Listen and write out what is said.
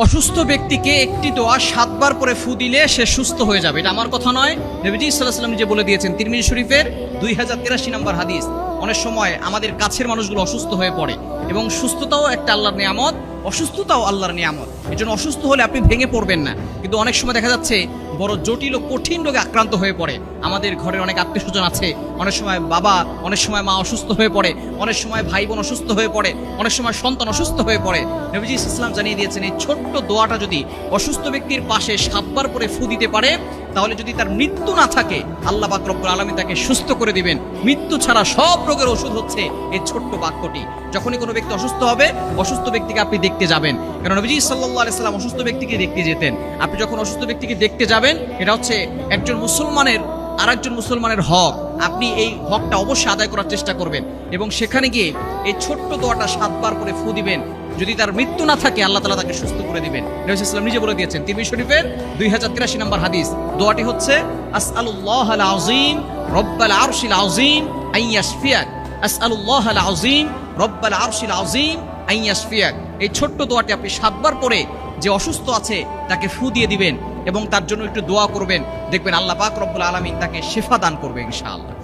অসুস্থ ব্যক্তিকে একটি দোয়া 7 বার পরে ফু দিলে সে সুস্থ হয়ে যাবে। এটা আমার কথা নয়, নবীজি সাল্লাল্লাহু আলাইহি ওয়াসাল্লাম যে বলে দিয়েছেন, তিরমিজি শরীফের 2083 নম্বর হাদিস। অনেক সময় আমাদের কাছের মানুষগুলো অসুস্থ হয়ে পড়ে এবং সুস্থতাও একটা আল্লাহর নিয়ামত, অসুস্থতাও আল্লাহর নিয়ামত। এজন্য অসুস্থ হলে আপনি ভেঙে পড়বেন না। কিন্তু অনেক সময় দেখা যাচ্ছে বড় জটিল ও কঠিন রোগে আক্রান্ত হয়ে পড়ে। আমাদের ঘরের অনেক আত্মীয় স্বজন আছে, অনেক সময় বাবা, অনেক সময় মা অসুস্থ হয়ে পড়ে, অনেক সময় ভাই বোন অসুস্থ হয়ে পড়ে, অনেক সময় সন্তান অসুস্থ হয়ে পড়ে। নবীজি ইসলাম জানিয়ে দিয়েছেন, এই ছোট্ট দোয়াটা যদি অসুস্থ ব্যক্তির পাশে 7 বার করে ফু দিতে পারে, তাহলে যদি তার মৃত্যু না থাকে, আল্লাহ পাক রব্বুল আলামিন তাকে সুস্থ করে দিবেন। মৃত্যু ছাড়া সব রোগের ওষুধ হচ্ছে এই ছোট্ট বাক্যটি। যখনই কোনো ব্যক্তি অসুস্থ হবে, অসুস্থ ব্যক্তিকে আপনি দেখতে যাবেন, কারণ নবীজি সাল্লাল্লাহু আলাইহি সাল্লাম অসুস্থ ব্যক্তিকে দেখতে যেতেন। আপনি যখন অসুস্থ ব্যক্তিকে দেখতে যাবেন, এটা হচ্ছে একজন মুসলমানের আরেকজন মুসলমানের হক। আপনি এই হকটা অবশ্যই আদায় করার চেষ্টা করবেন এবং সেখানে গিয়ে এই ছোট্ট দোয়াটা 7 বার করে ফু দিবেন। যদি তার মৃত্যু না থাকে, আল্লাহ তাআলা তাকে সুস্থ করে দিবেন। নবী সাল্লাল্লাহু আলাইহি ওয়াসাল্লাম নিজে বলে দিয়েছেন, তিরমিজি শরীফের 2083 নম্বর হাদিস। দোয়াটি হচ্ছে আসআলুল্লাহাল আযীম রব্বাল আরশিল আযীম আন ইয়াশফিয়াক, আসআলুল্লাহাল আযীম রব্বাল আরশিল আযীম আন ইয়াশফিয়াক। এই ছোট্ট দোয়াটি আপনি 7 বার পরে যে অসুস্থ আছে তাকে ফু দিয়ে দিবেন এবং তার জন্য একটু দোয়া করবেন। দেখবেন আল্লাহ পাক রব্বুল আলামিন তাকে শিফা দান করবে ইনশাআল্লাহ।